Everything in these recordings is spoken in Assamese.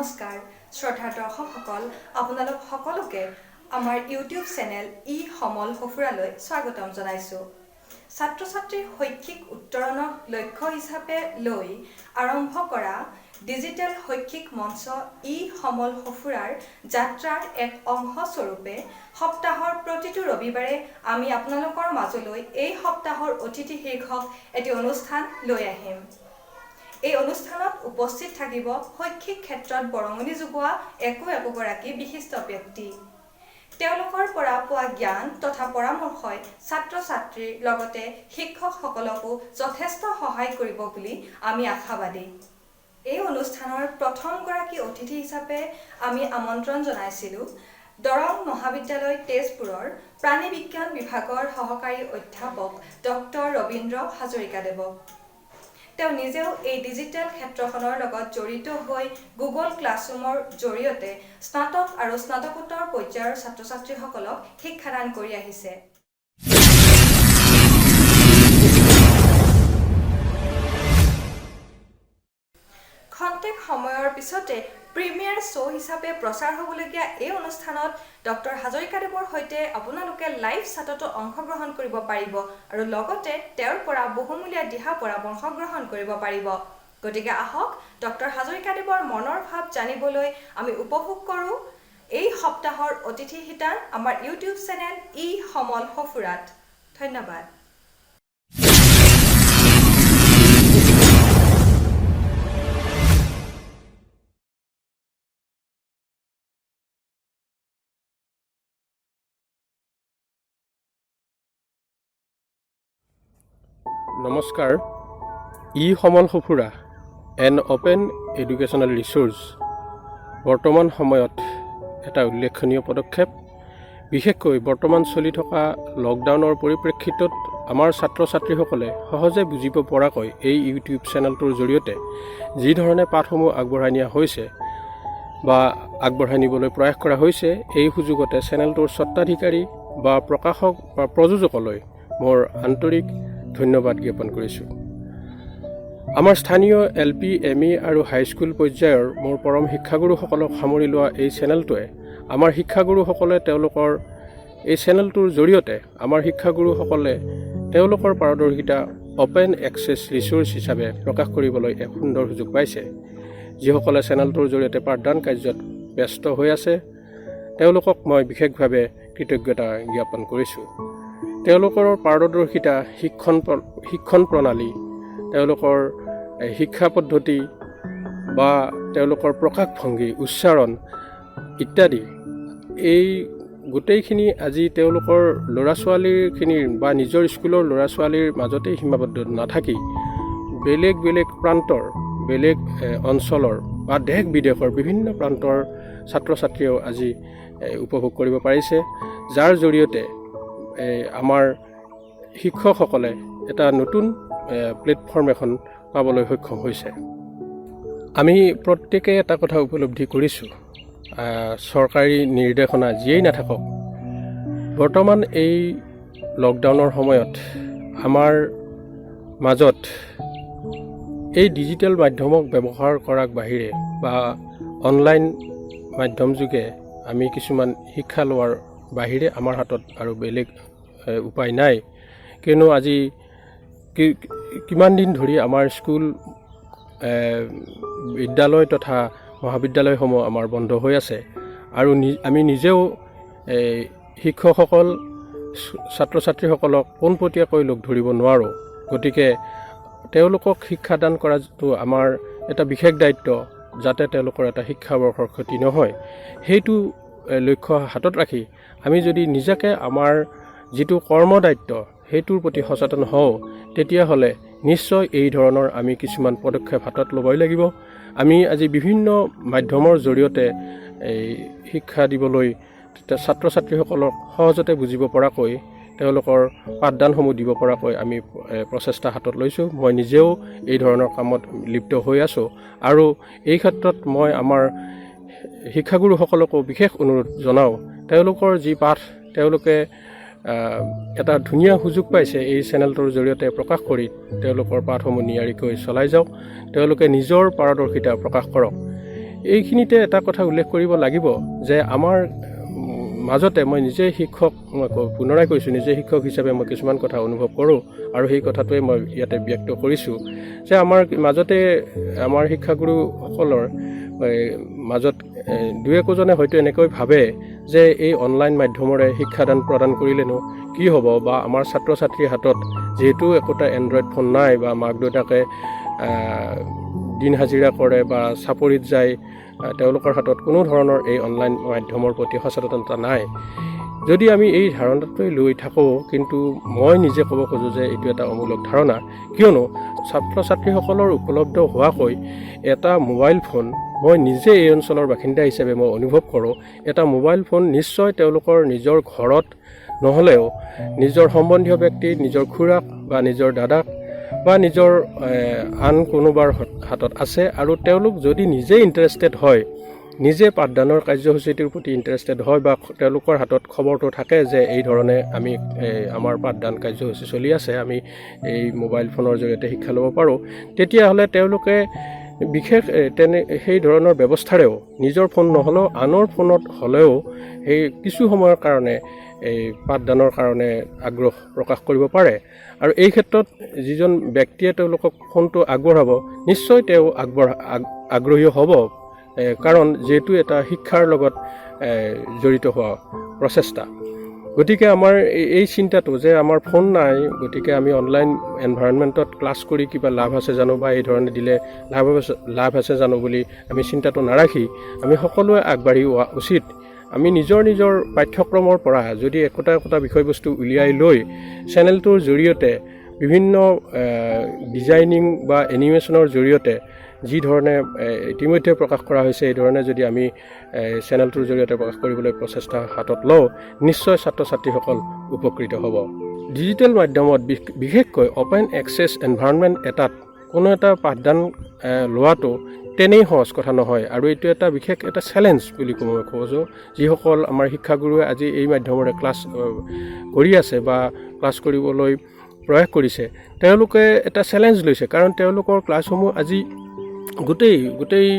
নমস্কাৰ শ্ৰদ্ধা দৰ্শকসকল আপোনালোক সকলোকে আমাৰ ইউটিউব চেনেল e-সমল সফুৰালৈ স্বাগতম জনাইছো ছাত্ৰ ছাত্ৰীৰ শৈক্ষিক উত্তৰণক লক্ষ্য হিচাপে লৈ আৰম্ভ কৰা ডিজিটেল শৈক্ষিক মঞ্চ e-সমল সফুৰাৰ যাত্ৰাৰ এক অংশ স্বৰূপে সপ্তাহৰ প্ৰতিটো ৰবিবাৰে আমি আপোনালোকৰ মাজলৈ এই সপ্তাহৰ অতিথি শীৰ্ষক এটি অনুষ্ঠান লৈ আহিম এই অনুষ্ঠানত উপস্থিত থাকিব শৈক্ষিক ক্ষেত্ৰত বৰঙনি যোগোৱা একোগৰাকী বিশিষ্ট ব্যক্তি তেওঁলোকৰ পৰা পোৱা জ্ঞান তথা পৰামৰ্শই ছাত্ৰ ছাত্ৰীৰ লগতে শিক্ষকসকলকো যথেষ্ট সহায় কৰিব বুলি আমি আশাবাদী এই অনুষ্ঠানৰ প্ৰথমগৰাকী অতিথি হিচাপে আমি আমন্ত্ৰণ জনাইছিলো দৰং মহাবিদ্যালয় তেজপুৰৰ প্ৰাণী বিজ্ঞান বিভাগৰ সহকাৰী অধ্যাপক ডক্টৰ.ৰবীন্দ্ৰ হাজৰিকা দেৱক তেওঁ নিজেও এই ডিজিটেল ক্ষেত্ৰখনৰ লগত জড়িত হৈ গুগল ক্লাছৰুমৰ জৰিয়তে স্নাতক আৰু স্নাতকোত্তৰ পৰ্যায়ৰ ছাত্ৰ ছাত্ৰীসকলক শিক্ষাদান কৰি আহিছে খন্তেক সময়ৰ পিছতে প্ৰিমিয়াৰ শ্ব' হিচাপে প্ৰচাৰ হ'বলগীয়া এই অনুষ্ঠানত ডক্টৰ হাজৰিকা দেৱৰ সৈতে আপোনালোকে লাইভ চাটতো অংশগ্ৰহণ কৰিব পাৰিব আৰু লগতে তেওঁৰ পৰা বহুমূলীয়া দিহা পৰামৰ্শ গ্ৰহণ কৰিব পাৰিব গতিকে আহক ডক্টৰ হাজৰিকা দেৱৰ মনৰ ভাৱ জানিবলৈ আমি উপভোগ কৰোঁ এই সপ্তাহৰ অতিথি শিতান আমাৰ ইউটিউব চেনেল e-সমল সফুৰাত ধন্যবাদ নমস্কাৰ e-সমল সফুৰা এন অপেন এডুকেশ্যনেল ৰিচোৰ্চ বৰ্তমান সময়ত এটা উল্লেখনীয় পদক্ষেপ বিশেষকৈ বৰ্তমান চলি থকা লকডাউনৰ পৰিপ্ৰেক্ষিতত আমাৰ ছাত্ৰ ছাত্ৰীসকলে সহজে বুজিব পৰাকৈ এই ইউটিউব চেনেলটোৰ জৰিয়তে যি ধৰণে পাঠসমূহ আগবঢ়াই নিয়া হৈছে বা আগবঢ়াই নিবলৈ প্ৰয়াস কৰা হৈছে এই সুযোগতে চেনেলটোৰ স্বত্বাধিকাৰী বা প্ৰকাশক বা প্ৰযোজকলৈ মোৰ আন্তৰিক ধন্যবাদ জ্ঞাপন কৰিছোঁ আমাৰ স্থানীয় LP, ME আৰু হাইস্কুল পৰ্যায়ৰ মোৰ পৰম শিক্ষাগুৰুসকলক সামৰি লোৱা এই চেনেলটোৱে আমাৰ শিক্ষাগুৰুসকলে তেওঁলোকৰ এই চেনেলটোৰ জৰিয়তে আমাৰ শিক্ষাগুৰুসকলে তেওঁলোকৰ পাৰদৰ্শিতা অপেন এক্সেছ ৰিচোৰ্চ হিচাপে প্ৰকাশ কৰিবলৈ এক সুন্দৰ সুযোগ পাইছে যিসকলে চেনেলটোৰ জৰিয়তে পাঠদান কাৰ্যত ব্যস্ত হৈ আছে তেওঁলোকক মই বিশেষভাৱে কৃতজ্ঞতা জ্ঞাপন কৰিছোঁ তেওঁলোকৰ পাৰদৰ্শিতা শিক্ষণ প্ৰণালী তেওঁলোকৰ শিক্ষা পদ্ধতি বা তেওঁলোকৰ প্ৰকাশভংগী উচ্চাৰণ ইত্যাদি এই গোটেইখিনি আজি তেওঁলোকৰ ল'ৰা ছোৱালীখিনিৰ বা নিজৰ স্কুলৰ ল'ৰা ছোৱালীৰ মাজতেই সীমাবদ্ধ নাথাকি বেলেগ বেলেগ প্ৰান্তৰ বেলেগ অঞ্চলৰ বা দেশ বিদেশৰ বিভিন্ন প্ৰান্তৰ ছাত্ৰ ছাত্ৰীয়েও আজি উপভোগ কৰিব পাৰিছে যাৰ জৰিয়তে আমাৰ শিক্ষকসকলে এটা নতুন প্লেটফৰ্ম এখন পাবলৈ সক্ষম হৈছে আমি প্ৰত্যেকে এটা কথা উপলব্ধি কৰিছোঁ চৰকাৰী নিৰ্দেশনা যিয়েই নাথাকক বৰ্তমান এই লকডাউনৰ সময়ত আমাৰ মাজত এই ডিজিটেল মাধ্যমক ব্যৱহাৰ কৰাৰ বাহিৰে বা অনলাইন মাধ্যম যোগে আমি কিছুমান শিক্ষা লোৱাৰ বাহিৰে আমাৰ হাতত আৰু বেলেগ উপায় নাই কিয়নো আজি কিমান দিন ধৰি আমাৰ স্কুল বিদ্যালয় তথা মহাবিদ্যালয়সমূহ আমাৰ বন্ধ হৈ আছে আৰু আমি নিজেও শিক্ষকসকল ছাত্ৰ ছাত্ৰীসকলক পোনপটীয়াকৈ লগ ধৰিব নোৱাৰোঁ গতিকে তেওঁলোকক শিক্ষাদান কৰাটো আমাৰ এটা বিশেষ দায়িত্ব যাতে তেওঁলোকৰ এটা শিক্ষাবৰ্ষৰ ক্ষতি নহয় সেইটো লক্ষ্য হাতত ৰাখি আমি যদি নিজাকে আমাৰ যিটো কৰ্মদায়িত্ব সেইটোৰ প্ৰতি সচেতন হওঁ তেতিয়াহ'লে নিশ্চয় এই ধৰণৰ আমি কিছুমান পদক্ষেপ হাতত ল'বই লাগিব আমি আজি বিভিন্ন মাধ্যমৰ জৰিয়তে এই শিক্ষা দিবলৈ ছাত্ৰ ছাত্ৰীসকলক সহজতে বুজিব পৰাকৈ তেওঁলোকৰ পাঠদানসমূহ দিব পৰাকৈ আমি প্ৰচেষ্টা হাতত লৈছোঁ মই নিজেও এই ধৰণৰ কামত লিপ্ত হৈ আছোঁ আৰু এই ক্ষেত্ৰত মই আমাৰ শিক্ষাগুৰুসকলকো বিশেষ অনুৰোধ জনাওঁ তেওঁলোকৰ যি পাঠ তেওঁলোকে এটা ধুনীয়া সুযোগ পাইছে এই চেনেলটোৰ জৰিয়তে প্ৰকাশ কৰি তেওঁলোকৰ পাঠসমূহ নিয়াৰিকৈ চলাই যাওক তেওঁলোকে নিজৰ পাৰদৰ্শিতা প্ৰকাশ কৰক এইখিনিতে এটা কথা উল্লেখ কৰিব লাগিব যে আমাৰ মাজতে মই নিজে শিক্ষক, মই পুনৰাই কৈছোঁ, নিজে শিক্ষক হিচাপে মই কিছুমান কথা অনুভৱ কৰোঁ আৰু সেই কথাটোৱে মই ইয়াতে ব্যক্ত কৰিছোঁ যে আমাৰ মাজতে আমাৰ শিক্ষাগুৰুসকলৰ মাজত দুই একোজনে হয়তো এনেকৈ ভাবে যে এই অনলাইন মাধ্যমৰে শিক্ষাদান প্ৰদান কৰিলেনো কি হ'ব, বা আমাৰ ছাত্ৰ ছাত্ৰীৰ হাতত যিহেতু একোটা এণ্ড্ৰইড ফোন নাই বা মাক দেউতাকে দিন হাজিৰা কৰে বা চাপৰিত যায়, তেওঁলোকৰ হাতত কোনো ধৰণৰ এই অনলাইন মাধ্যমৰ প্ৰতি সচেতনতা নাই। যদি আমি এই ধাৰণাটোৱে লৈ থাকোঁ, কিন্তু মই নিজে ক'ব খোজোঁ যে এইটো এটা অমূলক ধাৰণা, কিয়নো ছাত্ৰ ছাত্ৰীসকলৰ উপলব্ধ হোৱাকৈ এটা মোবাইল ফোন, মই নিজে এই অঞ্চলৰ বাসিন্দা হিচাপে মই অনুভৱ কৰোঁ, এটা মোবাইল ফোন নিশ্চয় তেওঁলোকৰ নিজৰ ঘৰত নহ'লেও নিজৰ সম্বন্ধীয় ব্যক্তি, নিজৰ খুৰাক বা নিজৰ দাদাক বা নিজৰ আন কোনোবাৰ হাতত আছে। আৰু তেওঁলোক যদি নিজে ইণ্টাৰেষ্টেড হয়, নিজে পাঠদানৰ কাৰ্যসূচীটোৰ প্ৰতি ইণ্টাৰেষ্টেড হয় বা তেওঁলোকৰ হাতত খবৰটো থাকে যে এই ধৰণে আমাৰ পাঠদান কাৰ্যসূচী চলি আছে, আমি এই মোবাইল ফোনৰ জৰিয়তে শিক্ষা ল'ব পাৰোঁ, তেতিয়াহ'লে তেওঁলোকে বিশেষ সেই ধৰণৰ ব্যৱস্থাৰেও নিজৰ ফোন নহ'লেও আনৰ ফোনত হ'লেও সেই কিছু সময়ৰ কাৰণে এই পাঠদানৰ কাৰণে আগ্ৰহ প্ৰকাশ কৰিব পাৰে। আৰু এই ক্ষেত্ৰত যিজন ব্যক্তিয়ে তেওঁলোকক ফোনটো আগবঢ়াব, নিশ্চয় তেওঁ আগ্ৰহী হ'ব, কাৰণ যিহেতু এটা শিক্ষাৰ লগত জড়িত হোৱা প্ৰচেষ্টা। গতিকে আমাৰ এই চিন্তাটো যে আমাৰ ফোন নাই, গতিকে আমি অনলাইন এনভাইৰনমেণ্টত ক্লাছ কৰি কিবা লাভ আছে জানো বা এই ধৰণে দিলে লাভ আছে জানো বুলি আমি চিন্তাটো নাৰাখি আমি সকলোৱে আগবাঢ়ি হোৱা উচিত। আমি নিজৰ পাঠ্যক্ৰমৰ পৰা যদি একোটা বিষয়বস্তু উলিয়াই লৈ চেনেলটোৰ জৰিয়তে বিভিন্ন ডিজাইনিং বা এনিমেশ্যনৰ জৰিয়তে যি ধৰণে ইতিমধ্যে প্ৰকাশ কৰা হৈছে, এই ধৰণে যদি আমি চেনেলটোৰ জৰিয়তে প্ৰকাশ কৰিবলৈ প্ৰচেষ্টা হাতত লওঁ, নিশ্চয় ছাত্ৰ ছাত্ৰীসকল উপকৃত হ'ব। ডিজিটেল মাধ্যমত বিশেষকৈ অপেন এক্সেছ এনভাইৰনমেণ্ট এটাত কোনো এটা পাঠদান লোৱাটো তেনেই সহজ কথা নহয়, আৰু এইটো এটা বিশেষ এটা চেলেঞ্জ বুলি ক'ব খোজোঁ। যিসকল আমাৰ শিক্ষাগুৰুৱে আজি এই মাধ্যমৰে ক্লাছ কৰি আছে বা ক্লাছ কৰিবলৈ প্ৰয়াস কৰিছে, তেওঁলোকে এটা চেলেঞ্জ লৈছে, কাৰণ তেওঁলোকৰ ক্লাছসমূহ আজি গোটেই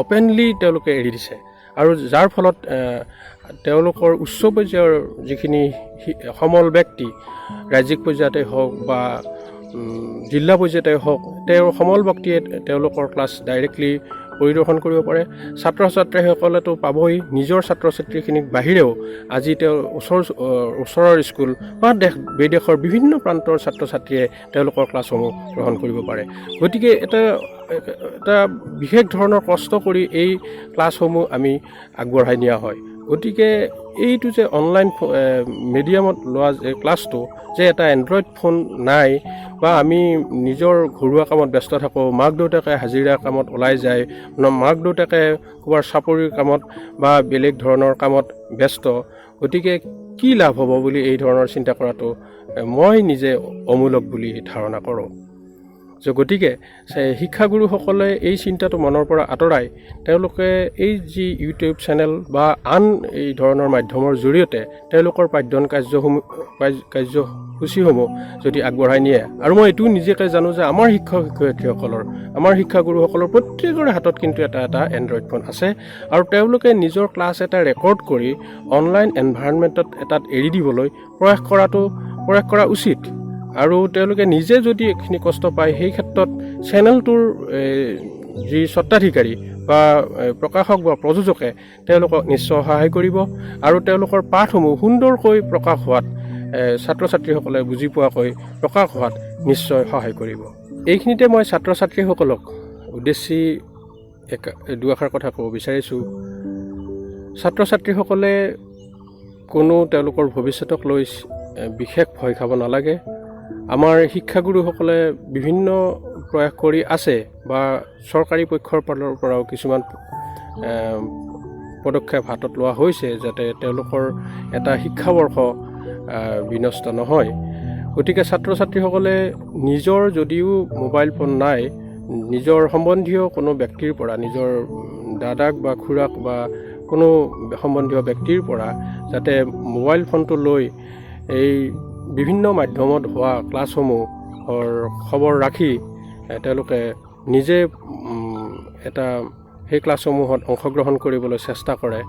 অপেনলি তেওঁলোকে এৰি দিছে, আৰু যাৰ ফলত তেওঁলোকৰ উচ্চ পৰ্যায়ৰ যিখিনি সমল ব্যক্তি, ৰাজ্যিক পৰ্যায়তে হওক বা জিলা পৰ্যায়তে হওক, তেওঁৰ সমল ব্যক্তিয়ে তেওঁলোকৰ ক্লাছ ডাইৰেক্টলি পৰিদৰ্শন কৰিব পাৰে। ছাত্ৰ ছাত্ৰীসকলেতো পাবই, নিজৰ ছাত্ৰ ছাত্ৰীখিনিক বাহিৰেও আজি তেওঁৰ ওচৰৰ স্কুল বা দেশ বিদেশৰ বিভিন্ন প্ৰান্তৰ ছাত্ৰ ছাত্ৰীয়ে তেওঁলোকৰ ক্লাছসমূহ গ্ৰহণ কৰিব পাৰে। গতিকে এটা বিশেষ ধৰণৰ কষ্ট কৰি এই ক্লাছসমূহ আমি আগবঢ়াই নিয়া হয়। গতিকে এইটো যে অনলাইন মিডিয়ামত লোৱা যে ক্লাছটো, যে এটা এণ্ড্ৰইড ফোন নাই বা আমি নিজৰ ঘৰুৱা কামত ব্যস্ত থাকোঁ, মাক দেউতাকে হাজিৰা কামত ওলাই যায়, মাক দেউতাকে ক'ৰবাৰ চাকৰিৰ কামত বা বেলেগ ধৰণৰ কামত ব্যস্ত, গতিকে কি লাভ হ'ব বুলি এই ধৰণৰ চিন্তা কৰাটো মই নিজে অমূলক বুলি ধাৰণা কৰোঁ। গতিকে শিক্ষাগুৰুসকলে এই চিন্তাটো মনৰ পৰা আঁতৰাই তেওঁলোকে এই যি ইউটিউব চেনেল বা আন এই ধৰণৰ মাধ্যমৰ জৰিয়তে তেওঁলোকৰ পাঠদান কাৰ্যসূচীসমূহ যদি আগবঢ়াই নিয়ে, আৰু মই এইটো নিজকে জানো যে আমাৰ শিক্ষক শিক্ষয়িত্ৰীসকলৰ, আমাৰ শিক্ষাগুৰুসকলৰ প্ৰত্যেকৰে হাতত কিন্তু এটা এণ্ড্ৰইড ফোন আছে, আৰু তেওঁলোকে নিজৰ ক্লাছ এটা ৰেকৰ্ড কৰি অনলাইন এনভাইৰনমেণ্টত এটাত এৰি দিবলৈ প্ৰয়াস কৰা উচিত। আৰু তেওঁলোকে নিজে যদি এইখিনি কষ্ট পায়, সেই ক্ষেত্ৰত চেনেলটোৰ যি স্বত্বাধিকাৰী বা প্ৰকাশক বা প্ৰযোজকে তেওঁলোকক নিশ্চয় সহায় কৰিব, আৰু তেওঁলোকৰ পাঠসমূহ সুন্দৰকৈ প্ৰকাশ হোৱাত, ছাত্ৰ ছাত্ৰীসকলে বুজি পোৱাকৈ প্ৰকাশ হোৱাত নিশ্চয় সহায় কৰিব। এইখিনিতে মই ছাত্ৰ ছাত্ৰীসকলক উদ্দেশ্যি দুআষাৰ কথা ক'ব বিচাৰিছোঁ। ছাত্ৰ ছাত্ৰীসকলে কোনো তেওঁলোকৰ ভৱিষ্যতক লৈ বিশেষ ভয় খাব নালাগে। আমাৰ শিক্ষাগুৰুসকলে বিভিন্ন প্ৰয়াস কৰি আছে বা চৰকাৰী পক্ষৰ ফালৰ পৰাও কিছুমান পদক্ষেপ হাতত লোৱা হৈছে, যাতে তেওঁলোকৰ এটা শিক্ষাবৰ্ষ বিনষ্ট নহয়। গতিকে ছাত্ৰ ছাত্ৰীসকলে নিজৰ যদিও মোবাইল ফোন নাই, নিজৰ সম্বন্ধীয় কোনো ব্যক্তিৰ পৰা, নিজৰ দাদাক বা খুৰাক বা কোনো সম্বন্ধীয় ব্যক্তিৰ পৰা যাতে মোবাইল ফোনটো লৈ এই বিভিন্ন মাধ্যমত হোৱা ক্লাছসমূহৰ খবৰ ৰাখি তেওঁলোকে নিজে এটা সেই ক্লাছসমূহত অংশগ্ৰহণ কৰিবলৈ চেষ্টা কৰে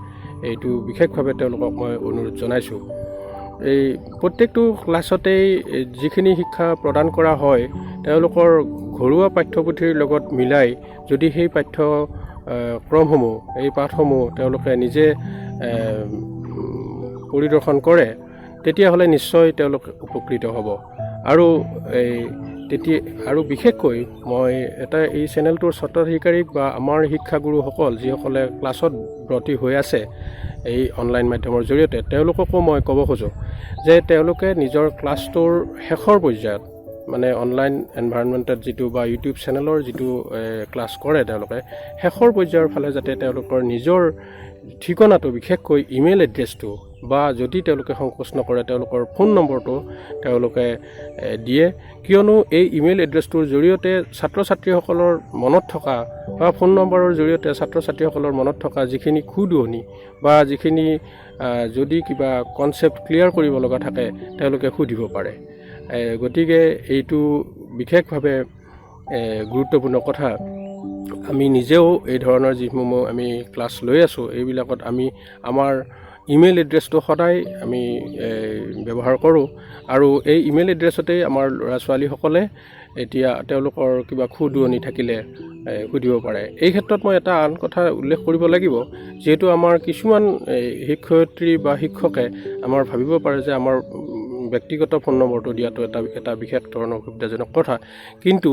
এইটো বিশেষভাৱে তেওঁলোকক মই অনুৰোধ জনাইছোঁ। এই প্ৰত্যেকটো ক্লাছতেই যিখিনি শিক্ষা প্ৰদান কৰা হয় তেওঁলোকৰ ঘৰুৱা পাঠ্যপুথিৰ লগত মিলাই যদি সেই পাঠ্যক্ৰমসমূহ এই পাঠসমূহ তেওঁলোকে নিজে পৰিদৰ্শন কৰে তেতিয়াহ'লে নিশ্চয় তেওঁলোক উপকৃত হ'ব। আৰু বিশেষকৈ মই এই চেনেলটোৰ স্বত্বাধিকাৰীক বা আমাৰ শিক্ষাগুৰুসকল যিসকলে ক্লাছত ব্ৰতী হৈ আছে এই অনলাইন মাধ্যমৰ জৰিয়তে তেওঁলোককো মই ক'ব খোজোঁ যে তেওঁলোকে নিজৰ ক্লাছটোৰ শেষৰ পৰ্যায়ত মানে অনলাইন এনভাইৰনমেণ্টত যিটো বা ইউটিউব চেনেলৰ যিটো ক্লাছ কৰে তেওঁলোকে শেষৰ পৰ্যায়ৰ ফালে যাতে তেওঁলোকৰ নিজৰ ঠিকনাটো বিশেষকৈ ইমেইল এড্ৰেছটো বা যদি তেওঁলোকে সংকোচ নকৰে তেওঁলোকৰ ফোন নম্বৰটো তেওঁলোকে দিয়ে, কিয়নো এই ইমেইল এড্ৰেছটোৰ জৰিয়তে ছাত্ৰ ছাত্ৰীসকলৰ মনত থকা বা ফোন নম্বৰৰ জৰিয়তে ছাত্ৰ ছাত্ৰীসকলৰ মনত থকা যিখিনি খুদুৱনি বা যিখিনি যদি কিবা কনচেপ্ট ক্লিয়াৰ কৰিব লগা থাকে তেওঁলোকে সুধিব পাৰে। গতিকে এইটো বিশেষভাৱে গুৰুত্বপূৰ্ণ কথা। আমি নিজেও এই ধৰণৰ যিসমূহ আমি ক্লাছ লৈ আছোঁ এইবিলাকত আমি আমাৰ ইমেইল এড্ৰেছটো সদায় আমি ব্যৱহাৰ কৰোঁ আৰু এই ইমেইল এড্ৰেছতেই আমাৰ ল'ৰা ছোৱালীসকলে এতিয়া তেওঁলোকৰ কিবা খুদুৱনি থাকিলে সুধিব পাৰে। এই ক্ষেত্ৰত মই এটা আন কথা উল্লেখ কৰিব লাগিব, যিহেতু আমাৰ কিছুমান শিক্ষয়িত্ৰী বা শিক্ষকে আমাৰ ভাবিব পাৰে যে আমাৰ ব্যক্তিগত ফোন নম্বৰটো দিয়াটো এটা বিশেষ ধৰণৰ অসুবিধাজনক কথা, কিন্তু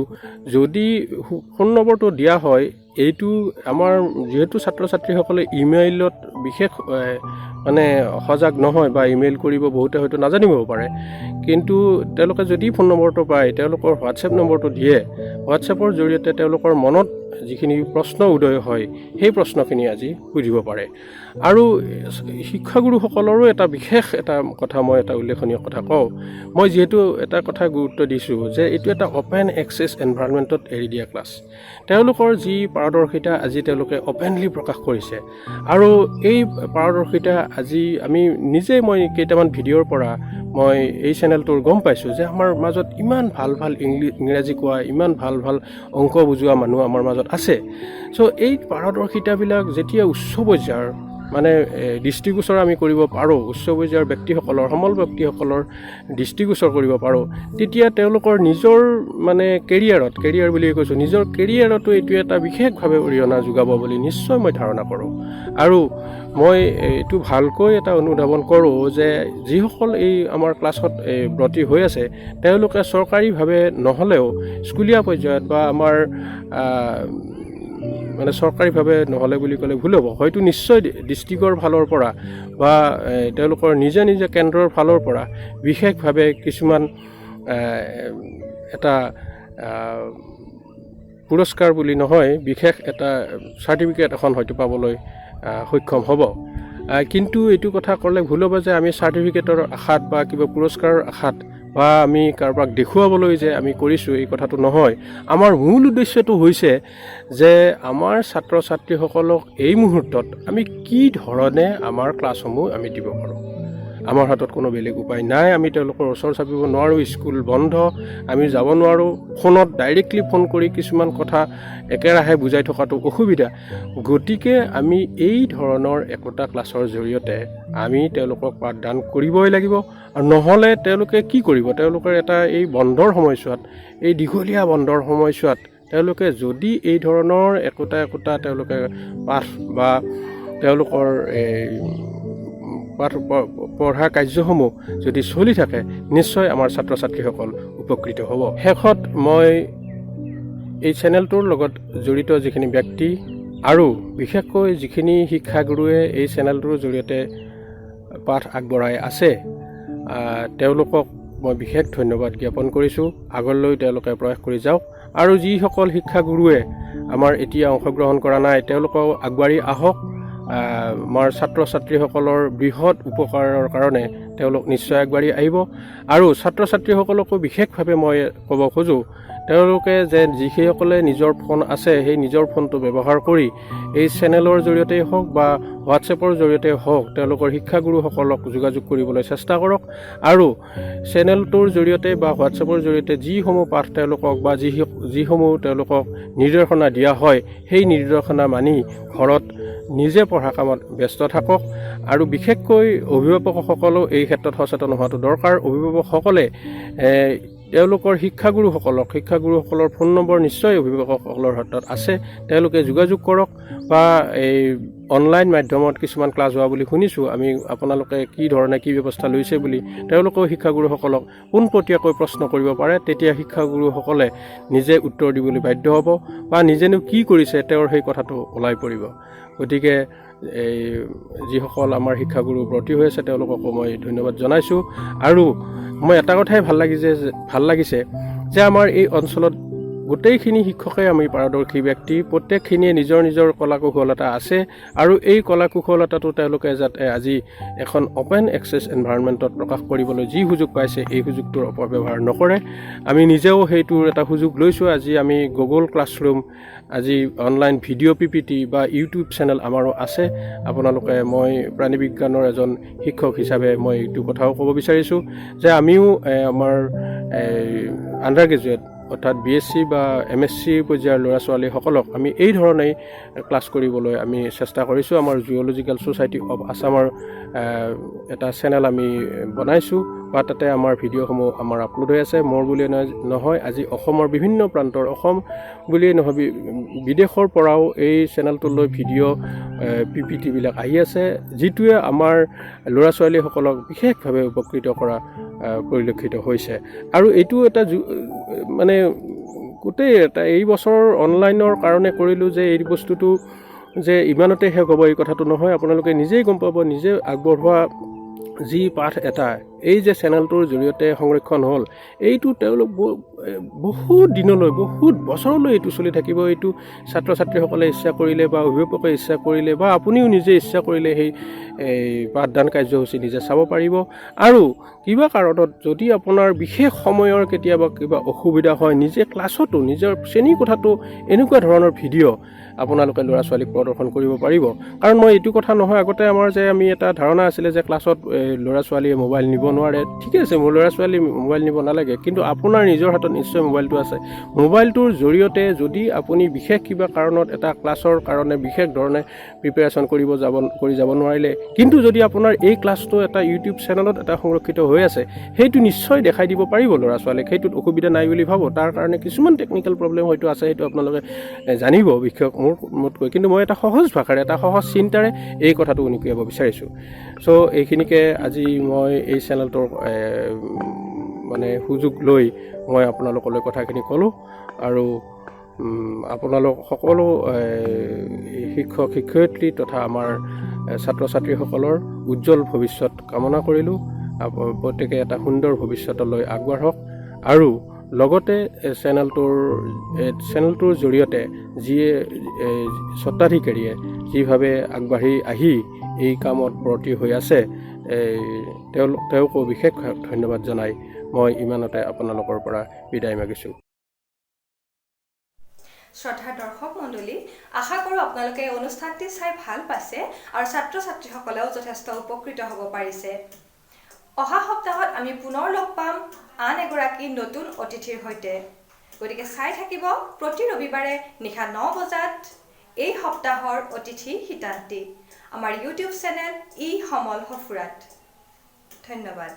যদি ফোন নম্বৰটো দিয়া হয় এইটো আমাৰ যিহেতু ছাত্ৰ ছাত্ৰীসকলে ইমেইলত বিশেষ মানে সজাগ নহয় বা ইমেইল কৰিব বহুতে হয়তো নাজানিবও পাৰে, কিন্তু তেওঁলোকে যদি ফোন নম্বৰটো পায় তেওঁলোকৰ হোৱাটছএপ নম্বৰটো দিয়ে, হোৱাটছএপৰ জৰিয়তে তেওঁলোকৰ মনত যিখিনি প্ৰশ্ন উদয় হয় সেই প্ৰশ্নখিনি আজি সুধিব পাৰে। আৰু শিক্ষাগুৰুসকলৰো এটা বিশেষ এটা কথা মই এটা উল্লেখনীয় কথা কওঁ, মই যিহেতু এটা কথা গুৰুত্ব দিছোঁ যে এইটো এটা অ'পেন এক্সেছ এনভাইৰনমেণ্টত এৰি দিয়া ক্লাছ। তেওঁলোকৰ যি পাৰদৰ্শিতা আজি তেওঁলোকে অ'পেনলি প্ৰকাশ কৰিছে আৰু এই পাৰদৰ্শিতা আজি মই কেইটামান ভিডিঅ'ৰ পৰা মই এই চেনেলটোৰ গম পাইছোঁ যে আমাৰ মাজত ইমান ভাল ইংৰাজী কোৱা ইমান ভাল অংক বুজোৱা মানুহ আমাৰ মাজত আছে। চ' এই পাৰদৰ্শিতাবিলাক যেতিয়া উচ্চ পৰ্যায়ৰ মানে দৃষ্টিগোচৰ আমি কৰিব পাৰোঁ, উচ্চ পৰ্যায়ৰ ব্যক্তিসকলৰ সমল ব্যক্তিসকলৰ দৃষ্টিগোচৰ কৰিব পাৰোঁ, তেতিয়া তেওঁলোকৰ নিজৰ মানে কেৰিয়াৰ বুলি কৈছোঁ, নিজৰ কেৰিয়াৰতো এইটো এটা বিশেষভাৱে অৰিহণা যোগাব বুলি নিশ্চয় মই ধাৰণা কৰোঁ। আৰু মই এইটো ভালকৈ এটা অনুধাৱন কৰোঁ যে যিসকল এই আমাৰ ক্লাছত ব্ৰতী হৈ আছে তেওঁলোকে চৰকাৰীভাৱে নহ'লেও স্কুলীয়া পৰ্যায়ত বা আমাৰ মানে চৰকাৰীভাৱে নহ'লে বুলি ক'লে ভুল হ'ব, হয়তো নিশ্চয় ডিষ্ট্ৰিক্টৰ ফালৰ পৰা বা তেওঁলোকৰ নিজে কেন্দ্ৰৰ ফালৰ পৰা বিশেষভাৱে কিছুমান এটা পুৰস্কাৰ বুলি নহয়, বিশেষ এটা চাৰ্টিফিকেট এখন হয়তো পাবলৈ সক্ষম হ'ব। কিন্তু এইটো কথা ক'লে ভুল হ'ব যে আমি চাৰ্টিফিকেটৰ আশাত বা কিবা পুৰস্কাৰৰ আশাত বা আমি কাৰোবাক দেখুৱাবলৈ যে আমি কৰিছোঁ এই কথাটো নহয়। আমাৰ মূল উদ্দেশ্যটো হৈছে যে আমাৰ ছাত্ৰ ছাত্ৰীসকলক এই মুহূৰ্তত আমি কি ধৰণে আমাৰ ক্লাছসমূহ আমি দিব পাৰোঁ। আমাৰ হাতত কোনো বেলেগ উপায় নাই, আমি তেওঁলোকৰ ওচৰ চাপিব নোৱাৰোঁ, স্কুল বন্ধ, আমি যাব নোৱাৰোঁ, ফোনত ডাইৰেক্টলি ফোন কৰি কিছুমান কথা একেৰাহে বুজাই থকাটো অসুবিধা। গতিকে আমি এই ধৰণৰ একোটা ক্লাছৰ জৰিয়তে আমি তেওঁলোকক পাঠদান কৰিবই লাগিব। আৰু নহ'লে তেওঁলোকে কি কৰিব, তেওঁলোকৰ এটা এই বন্ধৰ সময়ছোৱাত, এই দীঘলীয়া বন্ধৰ সময়ছোৱাত তেওঁলোকে যদি এই ধৰণৰ একোটা তেওঁলোকে পাঠ বা তেওঁলোকৰ পাঠ পঢ়া কাৰ্যসমূহ যদি চলি থাকে নিশ্চয় আমাৰ ছাত্ৰ ছাত্ৰীসকল উপকৃত হ'ব। শেষত মই এই চেনেলটোৰ লগত জড়িত যিখিনি ব্যক্তি আৰু বিশেষকৈ যিখিনি শিক্ষাগুৰুৱে এই চেনেলটোৰ জৰিয়তে পাঠ আগবঢ়াই আছে তেওঁলোকক মই বিশেষ ধন্যবাদ জ্ঞাপন কৰিছোঁ। আগলৈ তেওঁলোকে প্ৰয়াস কৰি যাওক আৰু যিসকল শিক্ষাগুৰুৱে আমাৰ এতিয়া অংশগ্ৰহণ কৰা নাই তেওঁলোকেও আগবাঢ়ি আহক। আমাৰ ছাত্ৰ ছাত্ৰীসকলৰ বৃহৎ উপকাৰৰ কাৰণে তেওঁলোক নিশ্চয় আগবাঢ়ি আহিব। আৰু ছাত্ৰ ছাত্ৰীসকলকো বিশেষভাৱে মই ক'ব খোজোঁ তেওঁলোকে যে যিসকলে নিজৰ ফোন আছে সেই নিজৰ ফোনটো ব্যৱহাৰ কৰি এই চেনেলৰ জৰিয়তেই হওক বা হোৱাটছএপৰ জৰিয়তে হওক তেওঁলোকৰ শিক্ষাগুৰুসকলক যোগাযোগ কৰিবলৈ চেষ্টা কৰক আৰু চেনেলটোৰ জৰিয়তে বা হোৱাটছএপৰ জৰিয়তে যিসমূহ পাঠ তেওঁলোকক বা যিসমূহ তেওঁলোকক নিৰ্দেশনা দিয়া হয় সেই নিৰ্দেশনা মানি ঘৰত নিজে পঢ়া কামত ব্যস্ত থাকক আৰু বিশেষকৈ অভিভাৱকসকলেও এই ক্ষেত্ৰত সচেতন হোৱাটো দৰকাৰ। অভিভাৱকসকলে তেওঁলোকৰ শিক্ষাগুৰুসকলৰ ফোন নম্বৰ নিশ্চয় অভিভাৱকসকলৰ হাতত আছে, তেওঁলোকে যোগাযোগ কৰক বা এই অনলাইন মাধ্যমত কিছুমান ক্লাছ হোৱা বুলি শুনিছোঁ আমি, আপোনালোকে কি ধৰণে কি ব্যৱস্থা লৈছে বুলি তেওঁলোকেও শিক্ষাগুৰুসকলক পোনপটীয়াকৈ প্ৰশ্ন কৰিব পাৰে। তেতিয়া শিক্ষাগুৰুসকলে নিজে উত্তৰ দিবলৈ বাধ্য হ'ব বা নিজেনো কি কৰিছে তেওঁৰ সেই কথাটো ওলাই পৰিব। গতিকে এই যিসকল আমাৰ শিক্ষাগুৰু ব্ৰতী হৈ আছে তেওঁলোককো মই ধন্যবাদ জনাইছোঁ। আৰু মই এটা কথাই ভাল লাগিছে যে আমাৰ এই অঞ্চলত গোটেইখিনি শিক্ষকেই আমি পাৰদৰ্শী ব্যক্তি, প্ৰত্যেকখিনিয়ে নিজৰ নিজৰ কলা কুশলতা আছে আৰু এই কলা কুশলতাটো তেওঁলোকে যাতে আজি এখন অ'পেন এক্সেছ এনভাইৰনমেণ্টত প্ৰকাশ কৰিবলৈ যি সুযোগ পাইছে এই সুযোগটোৰ অপব্যৱহাৰ নকৰে। আমি নিজেও সেইটোৰ এটা সুযোগ লৈছোঁ। আজি আমি গুগল ক্লাছৰুম, আজি অনলাইন ভিডিঅ' PPT বা ইউটিউব চেনেল আমাৰো আছে। আপোনালোকে, মই প্ৰাণী বিজ্ঞানৰ এজন শিক্ষক হিচাপে মই এইটো কথাও ক'ব বিচাৰিছোঁ যে আমিও আমাৰ আণ্ডাৰ গ্ৰেজুৱেট অৰ্থাৎ BSc বা MSc পৰ্যায়ৰ ল'ৰা ছোৱালীসকলক আমি এই ধৰণেই ক্লাছ কৰিবলৈ আমি চেষ্টা কৰিছোঁ। আমাৰ জুলজিকেল ছ'চাইটি অফ আছামৰ এটা চেনেল আমি বনাইছোঁ বা তাতে আমাৰ ভিডিঅ'সমূহ আমাৰ আপলোড হৈ আছে। মোৰ বুলিয়ে নহয়, আজি অসমৰ বিভিন্ন প্ৰান্তৰ, অসম বুলিয়েই নহয় বিদেশৰ পৰাও এই চেনেলটোলৈ ভিডিঅ' PPTবিলাক আহি আছে, যিটোৱে আমাৰ ল'ৰা ছোৱালীসকলক বিশেষভাৱে উপকৃত কৰা পৰিলক্ষিত হৈছে। আৰু এইটো এটা মানে গোটেই এটা এই বছৰ অনলাইনৰ কাৰণে কৰিলোঁ যে এই বস্তুটো যে ইমানতে শেষ হ'ব এই কথাটো নহয়। আপোনালোকে নিজেই গম পাব, নিজে আগবঢ়োৱা যি পাঠ এটা এই যে চেনেলটোৰ জৰিয়তে সংৰক্ষণ হ'ল, এইটো তেওঁলোক বহুত দিনলৈ, বহুত বছৰলৈ এইটো চলি থাকিব। এইটো ছাত্ৰ ছাত্ৰীসকলে ইচ্ছা কৰিলে বা অভিভাৱকে ইচ্ছা কৰিলে বা আপুনিও নিজে ইচ্ছা কৰিলে সেই পাঠদান কাৰ্যসূচী নিজে চাব পাৰিব। আৰু কিবা কাৰণত যদি আপোনাৰ বিশেষ সময়ৰ কেতিয়াবা কিবা অসুবিধা হয়, নিজে ক্লাছতো নিজৰ শ্ৰেণীকোঠাতো এনেকুৱা ধৰণৰ ভিডিঅ' আপোনালোকে ল'ৰা ছোৱালীক প্ৰদৰ্শন কৰিব পাৰিব। কাৰণ মই এইটো কথা নহয়, আগতে আমাৰ যে আমি এটা ধাৰণা আছিলে যে ক্লাছত ল'ৰা ছোৱালীয়ে মোবাইল নিব নোৱাৰে। ঠিকে আছে, মোৰ ল'ৰা ছোৱালী মোবাইল নিব নালাগে, কিন্তু আপোনাৰ নিজৰ হাতত নিশ্চয় মোবাইলটো আছে। মোবাইলটোৰ জৰিয়তে যদি আপুনি বিশেষ কিবা কাৰণত এটা ক্লাছৰ কাৰণে বিশেষ ধৰণে প্ৰিপেৰেশ্যন কৰি যাব নোৱাৰিলে, কিন্তু যদি আপোনাৰ এই ক্লাছটো এটা ইউটিউব চেনেলত এটা সংৰক্ষিত হৈ আছে, সেইটো নিশ্চয় দেখাই দিব পাৰিব ল'ৰা ছোৱালীক। সেইটোত অসুবিধা নাই বুলি ভাবোঁ। তাৰ কাৰণে কিছুমান টেকনিকেল প্ৰব্লেম হয়তো আছে, সেইটো আপোনালোকে জানিব বিশেষ মোতকৈ, কিন্তু মই এটা সহজ ভাষাৰে, এটা সহজ চিন্তাৰে এই কথাটো উনুকিয়াব বিচাৰিছোঁ। চ' এইখিনিকে আজি মই এই চেনেলটোৰ মানে সুযোগ লৈ মই আপোনালোকলৈ কথাখিনি ক'লোঁ। আৰু আপোনালোক সকলো শিক্ষক শিক্ষয়িত্ৰী তথা আমাৰ ছাত্ৰ ছাত্ৰীসকলৰ উজ্জ্বল ভৱিষ্যত কামনা কৰিলোঁ। প্ৰত্যেকে এটা সুন্দৰ ভৱিষ্যতলৈ আগবাঢ়ক আৰু লগতে চেনেলটোৰ জৰিয়তে যিয়ে স্বত্বাধিকাৰীয়ে যিভাৱে আগবাঢ়ি আহি এই কামত ব্ৰতী হৈ আছে, তেওঁকো বিশেষ ধন্যবাদ জনাই মই ইমানতে আপোনালোকৰ পৰা বিদায় মাগিছোঁ। শ্ৰদ্ধাৰ দৰ্শক মণ্ডলী, আশা কৰোঁ আপোনালোকে এই অনুষ্ঠানটি চাই ভাল পাইছে আৰু ছাত্ৰ ছাত্ৰীসকলেও যথেষ্ট উপকৃত হ'ব পাৰিছে। অহা সপ্তাহত আমি পুনৰ লগ পাম আন এগৰাকী নতুন অতিথিৰ সৈতে। গতিকে চাই থাকিব প্ৰতি ৰবিবাৰে নিশা 9 বজাত এই সপ্তাহৰ অতিথি হিতান্তি আমাৰ ইউটিউব চেনেল e-সমল সফুৰাত। ধন্যবাদ।